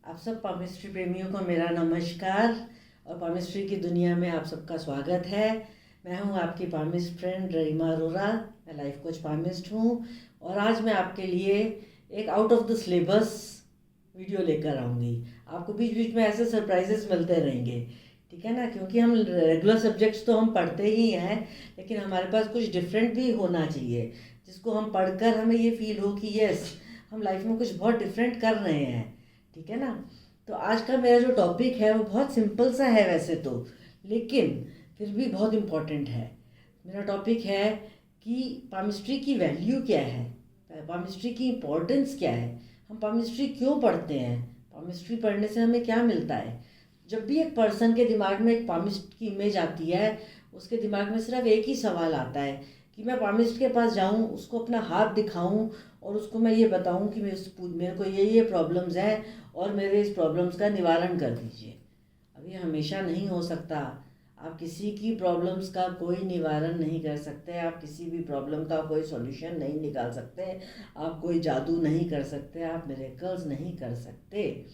आप सब पामिस्ट्री प्रेमियों को मेरा नमस्कार और पामिस्ट्री की दुनिया में आप सबका स्वागत है। मैं हूं आपकी पामिस्ट फ्रेंड रीमा अरोरा। मैं लाइफ कोच पामिस्ट हूं और आज मैं आपके लिए एक out of the syllabus video लेकर आऊँगी। आपको बीच बीच में ऐसे सरप्राइजेस मिलते रहेंगे, ठीक है ना, क्योंकि हम रेगुलर सब्जेक्ट्स तो हम पढ़ते ही हैं, लेकिन हमारे पास कुछ डिफरेंट भी होना चाहिए जिसको हम पढ़कर हमें ये फील हो कि यस, हम लाइफ में कुछ बहुत डिफरेंट कर रहे हैं, ठीक है ना। तो आज का मेरा जो टॉपिक है वो बहुत सिंपल सा है वैसे तो, लेकिन फिर भी बहुत इम्पोर्टेंट है। मेरा टॉपिक है कि पामिस्ट्री की वैल्यू क्या है, पामिस्ट्री की इम्पोर्टेंस क्या है, हम पामिस्ट्री क्यों पढ़ते हैं, पामिस्ट्री पढ़ने से हमें क्या मिलता है। जब भी एक पर्सन के दिमाग में एक पामिस्ट की इमेज आती है, उसके दिमाग में सिर्फ एक ही सवाल आता है कि मैं पामिस्ट के पास जाऊं, उसको अपना हाथ दिखाऊं और उसको मैं ये बताऊं कि मेरे को ये प्रॉब्लम्स हैं और मेरे इस प्रॉब्लम्स का निवारण कर दीजिए। अब ये हमेशा नहीं हो सकता। आप किसी की प्रॉब्लम्स का कोई निवारण नहीं कर सकते, आप किसी भी प्रॉब्लम का कोई सॉल्यूशन नहीं निकाल सकते, आप कोई जादू नहीं कर सकते, आप मिरेकल्स नहीं कर सकते।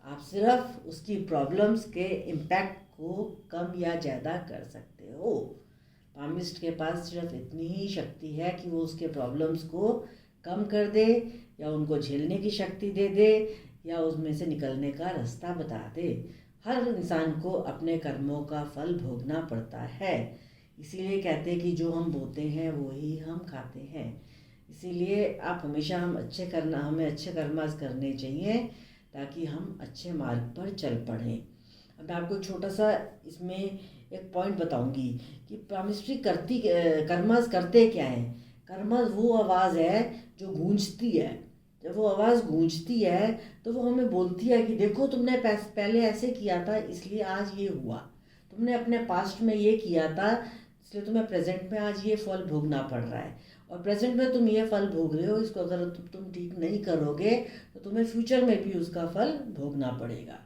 आप सिर्फ उसकी प्रॉब्लम्स के इम्पैक्ट को कम या ज़्यादा कर सकते हो। पामिस्ट के पास सिर्फ इतनी ही शक्ति है कि वो उसके प्रॉब्लम्स को कम कर दे या उनको झेलने की शक्ति दे दे या उसमें से निकलने का रास्ता बता दे। हर इंसान को अपने कर्मों का फल भोगना पड़ता है। इसीलिए कहते हैं कि जो हम बोते हैं वो ही हम खाते हैं। इसीलिए आप हमेशा हमें अच्छे कर्म करने चाहिए ताकि हम अच्छे मार्ग पर चल पड़ें। अब मैं आपको छोटा सा इसमें एक पॉइंट बताऊंगी कि पामिस्ट्री कर्मस करते क्या है। कर्मस वो आवाज़ है जो गूंजती है। जब वो आवाज़ गूंजती है तो वो हमें बोलती है कि देखो, तुमने पहले ऐसे किया था इसलिए आज ये हुआ, तुमने अपने पास्ट में ये किया था इसलिए तुम्हें प्रेजेंट में आज ये फल भोगना पड़ रहा है, और प्रेजेंट में तुम ये फल भोग रहे हो, इसको अगर तुम ठीक नहीं करोगे तो तुम्हें फ्यूचर में भी उसका फल भोगना पड़ेगा।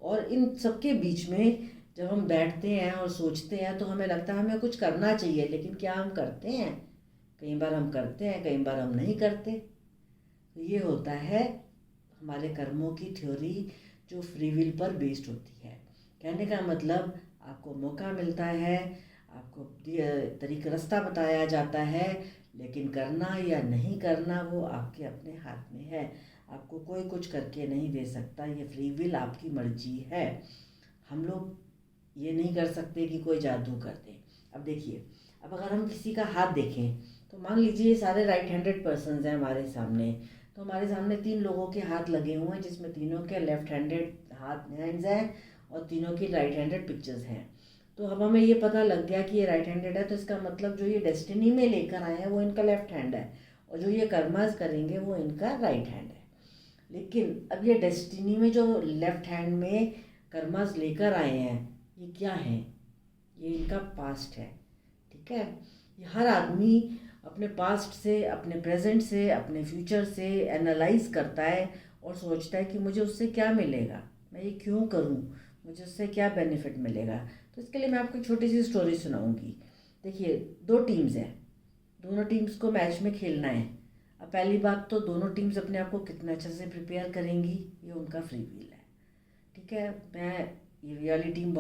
और इन सबके बीच में जब हम बैठते हैं और सोचते हैं तो हमें लगता है हमें कुछ करना चाहिए, लेकिन क्या हम करते हैं? कई बार हम करते हैं, कई बार हम नहीं करते। तो ये होता है हमारे कर्मों की थ्योरी जो फ्री विल पर बेस्ड होती है। कहने का मतलब, आपको मौका मिलता है, आपको तरीका रास्ता बताया जाता है, लेकिन करना या नहीं करना वो आपके अपने हाथ में है। आपको कोई कुछ करके नहीं दे सकता, ये फ्री विल आपकी मर्जी है। हम लोग ये नहीं कर सकते कि कोई जादू कर दे। अब देखिए, अब अगर हम किसी का हाथ देखें तो मान लीजिए सारे राइट हैंडेड पर्सनस हैं हमारे सामने, तो हमारे सामने 3 लोगों के हाथ लगे हुए हैं जिसमें तीनों के लेफ्ट हैंडेड हैंड्स हैं और तीनों की राइट हैंडेड पिक्चर्स हैं। तो अब हमें ये पता लग गया कि ये राइट हैंडेड है, तो इसका मतलब जो ये डेस्टिनी में लेकर आए हैं वो इनका लेफ्ट हैंड है और जो ये कर्मास करेंगे वो इनका राइट हैंड है। लेकिन अब ये डेस्टिनी में जो लेफ्ट हैंड में कर्मास लेकर आए हैं ये क्या है? ये इनका पास्ट है, ठीक है। ये हर आदमी अपने पास्ट से, अपने प्रेजेंट से, अपने फ्यूचर से एनालाइज करता है और सोचता है कि मुझे उससे क्या मिलेगा, मैं ये क्यों करूं, मुझे उससे क्या बेनिफिट मिलेगा। तो इसके लिए मैं आपको एक छोटी सी स्टोरी सुनाऊंगी। देखिए, 2 टीम्स हैं, दोनों टीम्स को मैच में खेलना है। अब पहली बात तो दोनों टीम्स अपने आप को कितना अच्छे से प्रिपेयर करेंगी ये उनका फ्री विल है, ठीक है। ये वाली टीम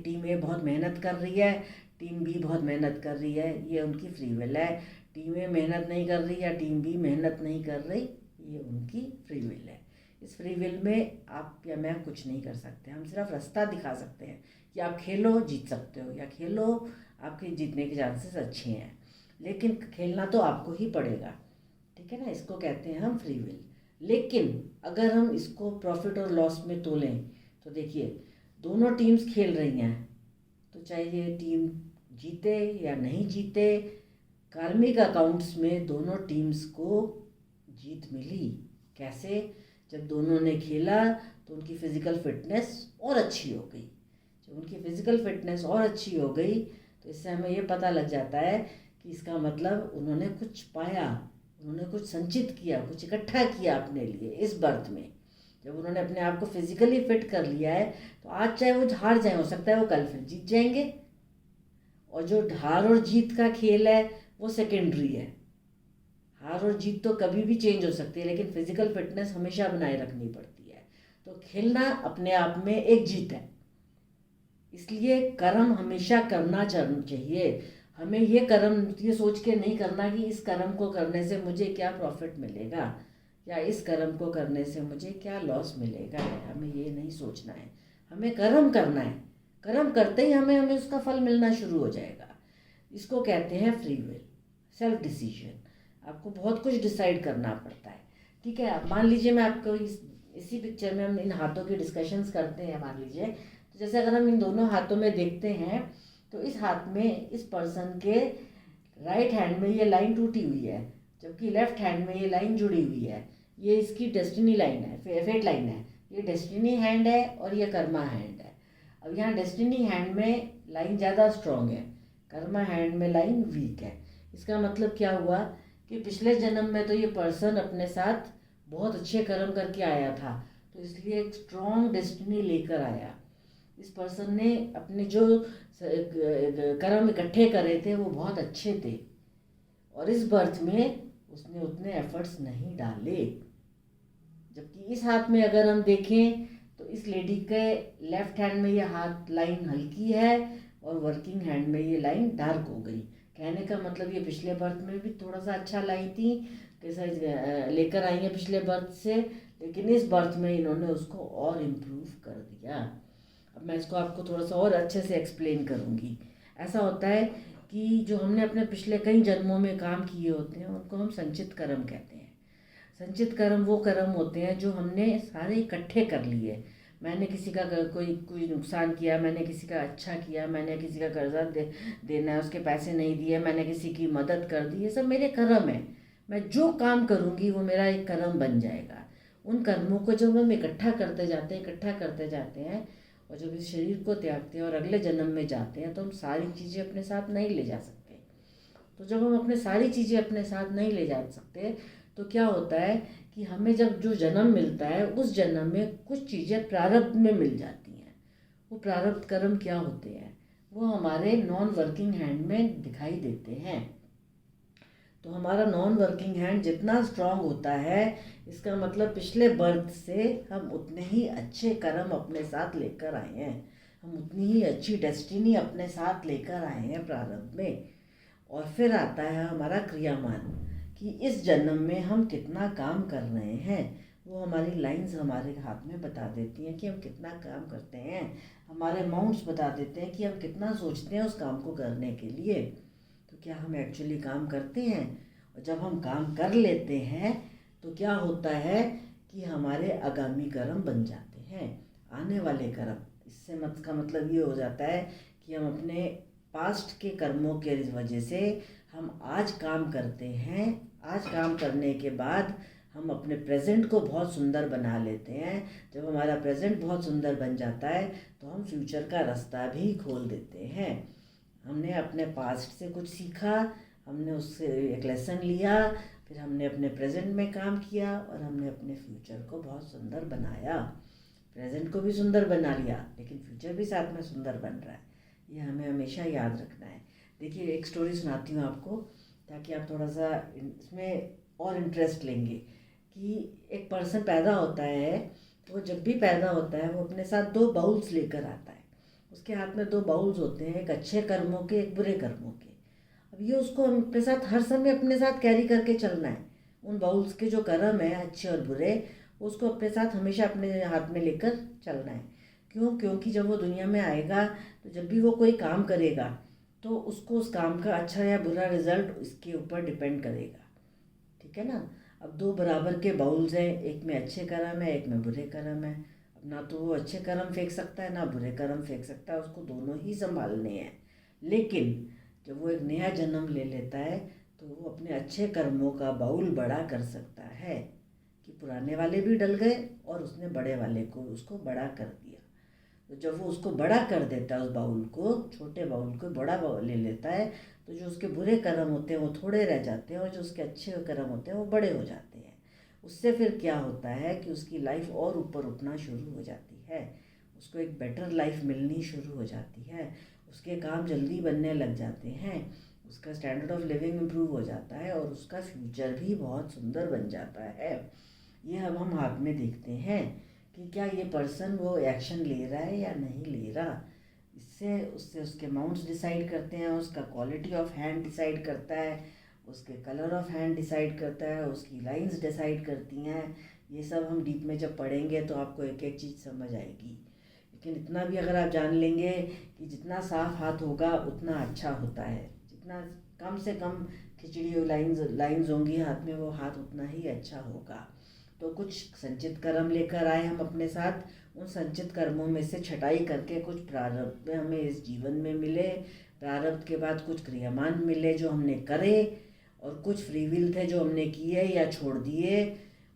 टीम ए बहुत मेहनत कर रही है, टीम बी बहुत मेहनत कर रही है, ये उनकी फ्री विल है। टीम ए मेहनत नहीं कर रही या टीम बी मेहनत नहीं कर रही, ये उनकी फ्री विल है। इस फ्री विल में आप या मैं कुछ नहीं कर सकते, हम सिर्फ रास्ता दिखा सकते हैं कि आप खेलो जीत सकते हो या खेलो आपके जीतने के चांसेस अच्छे हैं, लेकिन खेलना तो आपको ही पड़ेगा, ठीक है ना। इसको कहते हैं हम फ्री विल। लेकिन अगर हम इसको प्रॉफिट और लॉस में तोलें तो देखिए, दोनों टीम्स खेल रही हैं, तो चाहे ये टीम जीते या नहीं जीते, कार्मिक अकाउंट्स में दोनों टीम्स को जीत मिली। कैसे? जब दोनों ने खेला तो उनकी फ़िज़िकल फिटनेस और अच्छी हो गई। जब उनकी फ़िज़िकल फिटनेस और अच्छी हो गई तो इससे हमें ये पता लग जाता है कि इसका मतलब उन्होंने कुछ पाया, उन्होंने कुछ संचित किया, कुछ इकट्ठा किया अपने लिए इस बर्थ में। जब उन्होंने अपने आप को फिजिकली फिट कर लिया है तो आज चाहे वो हार जाए, हो सकता है वो कल फिर जीत जाएंगे। और जो हार और जीत का खेल है वो सेकेंडरी है। हार और जीत तो कभी भी चेंज हो सकती है, लेकिन फिजिकल फिटनेस हमेशा बनाए रखनी पड़ती है। तो खेलना अपने आप में एक जीत है। इसलिए कर्म हमेशा करना चाहिए। हमें ये कर्म ये सोच के नहीं करना कि इस कर्म को करने से मुझे क्या प्रॉफिट मिलेगा या इस कर्म को करने से मुझे क्या लॉस मिलेगा, हमें ये नहीं सोचना है। हमें कर्म करना है। कर्म करते ही हमें हमें उसका फल मिलना शुरू हो जाएगा। इसको कहते हैं फ्री विल, सेल्फ डिसीजन। आपको बहुत कुछ डिसाइड करना पड़ता है। ठीक है, आप मान लीजिए मैं आपको इसी पिक्चर में हम इन हाथों की डिस्कशंस करते हैं। मान लीजिए तो जैसे अगर हम इन दोनों हाथों में देखते हैं तो इस हाथ में इस पर्सन के राइट हैंड में ये लाइन टूटी हुई है, जबकि लेफ्ट हैंड में ये लाइन जुड़ी हुई है। ये इसकी डेस्टिनी लाइन है, फेट लाइन है। ये डेस्टिनी हैंड है और ये कर्मा हैंड है। अब यहाँ डेस्टिनी हैंड में लाइन ज़्यादा स्ट्रॉन्ग है, कर्मा हैंड में लाइन वीक है। इसका मतलब क्या हुआ कि पिछले जन्म में तो ये पर्सन अपने साथ बहुत अच्छे कर्म करके आया था, तो इसलिए एक स्ट्रॉन्ग डेस्टिनी लेकर आया। इस पर्सन ने अपने जो कर्म इकट्ठे करे थे वो बहुत अच्छे थे, और इस बर्थ में उसने उतने एफर्ट्स नहीं डाले। जबकि इस हाथ में अगर हम देखें तो इस लेडी के लेफ्ट हैंड में ये हाथ लाइन हल्की है और वर्किंग हैंड में ये लाइन डार्क हो गई। कहने का मतलब ये पिछले बर्थ में भी थोड़ा सा अच्छा लाई थी, कैसा लेकर आई है पिछले बर्थ से, लेकिन इस बर्थ में इन्होंने उसको और इम्प्रूव कर दिया। अब मैं इसको आपको थोड़ा सा और अच्छे से एक्सप्लेन करूँगी। ऐसा होता है कि जो हमने अपने पिछले कई जन्मों में काम किए होते हैं उनको हम संचित कर्म कहते हैं। संचित कर्म वो कर्म होते हैं जो हमने सारे इकट्ठे कर लिए। मैंने किसी का कोई नुकसान किया, मैंने किसी का अच्छा किया, मैंने किसी का कर्जा देना है उसके पैसे नहीं दिए, मैंने किसी की मदद कर दी, ये सब मेरे कर्म है। मैं जो काम करूँगी वो मेरा एक कर्म बन जाएगा। उन कर्मों को जब हम इकट्ठा करते जाते हैं और जब इस शरीर को त्यागते हैं और अगले जन्म में जाते हैं तो हम सारी चीज़ें अपने साथ नहीं ले जा सकते। तो जब हम अपने सारी चीज़ें अपने साथ नहीं ले जा सकते तो क्या होता है कि हमें जब जो जन्म मिलता है उस जन्म में कुछ चीज़ें प्रारब्ध में मिल जाती हैं। वो प्रारब्ध कर्म क्या होते हैं, वो हमारे नॉन वर्किंग हैंड में दिखाई देते हैं। तो हमारा नॉन वर्किंग हैंड जितना स्ट्रांग होता है, इसका मतलब पिछले बर्थ से हम उतने ही अच्छे कर्म अपने साथ लेकर आए हैं, हम उतनी ही अच्छी डेस्टिनी अपने साथ लेकर आए हैं प्रारब्ध में। और फिर आता है हमारा क्रियामान कि इस जन्म में हम कितना काम कर रहे हैं। वो हमारी लाइंस हमारे हाथ में बता देती हैं कि हम कितना काम करते हैं। हमारे माउंट्स बता देते हैं कि हम कितना सोचते हैं उस काम को करने के लिए। तो क्या हम एक्चुअली काम करते हैं? और जब हम काम कर लेते हैं तो क्या होता है कि हमारे आगामी कर्म बन जाते हैं, आने वाले कर्म। इससे का मतलब ये हो जाता है कि हम अपने पास्ट के कर्मों के वजह से हम आज काम करते हैं। आज काम करने के बाद हम अपने प्रेजेंट को बहुत सुंदर बना लेते हैं। जब हमारा प्रेजेंट बहुत सुंदर बन जाता है तो हम फ्यूचर का रास्ता भी खोल देते हैं। हमने अपने पास्ट से कुछ सीखा, हमने उससे एक लेसन लिया, फिर हमने अपने प्रेजेंट में काम किया और हमने अपने फ्यूचर को बहुत सुंदर बनाया। प्रेजेंट को भी सुंदर बना लिया लेकिन फ्यूचर भी साथ में सुंदर बन रहा है। ये हमें हमेशा याद रखना है। देखिए, एक स्टोरी सुनाती हूँ आपको ताकि आप थोड़ा सा इसमें और इंटरेस्ट लेंगे। कि एक पर्सन पैदा होता है, तो वो जब भी पैदा होता है वो अपने साथ 2 बाउल्स लेकर आता है। उसके हाथ में 2 बाउल्स होते हैं, एक अच्छे कर्मों के, एक बुरे कर्मों के। अब ये उसको अपने साथ हर समय अपने साथ कैरी करके चलना है। उन बाउल्स के जो कर्म है अच्छे और बुरे, उसको अपने साथ हमेशा अपने हाथ में लेकर चलना है। क्यों? क्योंकि जब वो दुनिया में आएगा तो जब भी वो कोई काम करेगा तो उसको उस काम का अच्छा या बुरा रिजल्ट इसके ऊपर डिपेंड करेगा। ठीक है ना? अब 2 बराबर के बाउल्स हैं, एक में अच्छे कर्म है, एक में बुरे कर्म है। अब ना तो वो अच्छे कर्म फेंक सकता है ना बुरे कर्म फेंक सकता है, उसको दोनों ही संभालने हैं। लेकिन जब वो एक नया जन्म ले लेता है तो वो अपने अच्छे कर्मों का बाउल बड़ा कर सकता है कि पुराने वाले भी डल गए और उसने बड़े वाले को उसको बड़ा कर दिया। तो जब वो उसको बड़ा कर देता है, उस बाउल को, छोटे बाउल को बड़ा बाउल ले लेता है, तो जो उसके बुरे कर्म होते हैं वो थोड़े रह जाते हैं और जो उसके अच्छे कर्म होते हैं वो बड़े हो जाते हैं। उससे फिर क्या होता है कि उसकी लाइफ और ऊपर उठना शुरू हो जाती है, उसको एक बेटर लाइफ मिलनी शुरू हो जाती है, उसके काम जल्दी बनने लग जाते हैं, उसका स्टैंडर्ड ऑफ लिविंग इम्प्रूव हो जाता है और उसका फ्यूचर भी बहुत सुंदर बन जाता है। ये अब हम हाथ में देखते हैं कि क्या ये पर्सन वो एक्शन ले रहा है या नहीं ले रहा। इससे उससे उसके अमाउंट्स डिसाइड करते हैं, उसका क्वालिटी ऑफ हैंड डिसाइड करता है, उसके कलर ऑफ हैंड डिसाइड करता है, उसकी लाइंस डिसाइड करती हैं। ये सब हम डीप में जब पढ़ेंगे तो आपको एक एक चीज़ समझ आएगी। लेकिन इतना भी अगर आप जान लेंगे कि जितना साफ हाथ होगा उतना अच्छा होता है, जितना कम से कम खिचड़ी हुई लाइंस होंगी हाथ में, वो हाथ उतना ही अच्छा होगा। तो कुछ संचित कर्म लेकर आए हम अपने साथ, उन संचित कर्मों में से छटाई करके कुछ प्रारब्ध हमें इस जीवन में मिले, प्रारब्ध के बाद कुछ क्रियामान मिले जो हमने करे, और कुछ फ्री विल थे जो हमने किए या छोड़ दिए,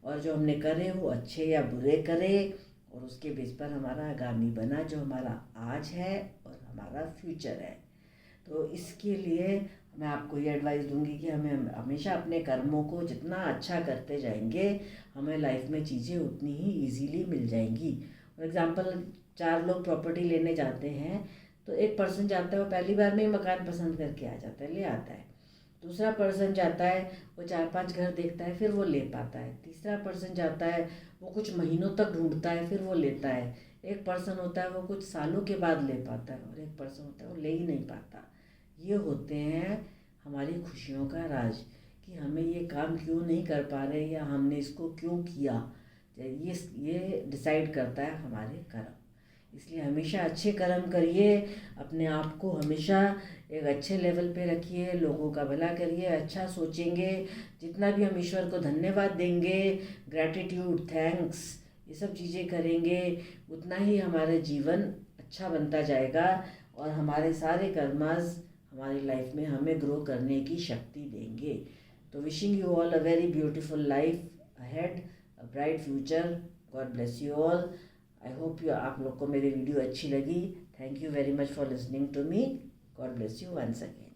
और जो हमने करे वो अच्छे या बुरे करे, और उसके बेस पर हमारा आगामी बना जो हमारा आज है और हमारा फ्यूचर है। तो इसके लिए मैं आपको ये एडवाइस दूंगी कि हमें हमेशा अपने कर्मों को जितना अच्छा करते जाएंगे, हमें लाइफ में चीज़ें उतनी ही इजीली मिल जाएंगी। फॉर एग्जांपल 4 लोग प्रॉपर्टी लेने जाते हैं, तो एक पर्सन जाता है वो पहली बार में ही मकान पसंद करके आ जाता है, ले आता है। दूसरा पर्सन जाता है वो 4-5 घर देखता है, फिर वो ले पाता है। तीसरा पर्सन जाता है वो कुछ महीनों तक ढूंढता है, फिर वो लेता है। एक पर्सन होता है वो कुछ सालों के बाद ले पाता है, और एक पर्सन होता है वो ले ही नहीं पाता। ये होते हैं हमारी खुशियों का राज, कि हमें ये काम क्यों नहीं कर पा रहे या हमने इसको क्यों किया। ये डिसाइड करता है हमारे कर्म। इसलिए हमेशा अच्छे कर्म करिए, अपने आप को हमेशा एक अच्छे लेवल पे रखिए, लोगों का भला करिए, अच्छा सोचेंगे। जितना भी हम ईश्वर को धन्यवाद देंगे, ग्रैटिट्यूड, थैंक्स, ये सब चीज़ें करेंगे, उतना ही हमारा जीवन अच्छा बनता जाएगा, और हमारे सारे कर्मास हमारी लाइफ में हमें ग्रो करने की शक्ति देंगे। तो wishing you all a very beautiful life ahead, a bright future. God bless you all. I hope आप लोग को मेरी वीडियो अच्छी लगी। Thank you very much for listening to me. God bless you once again.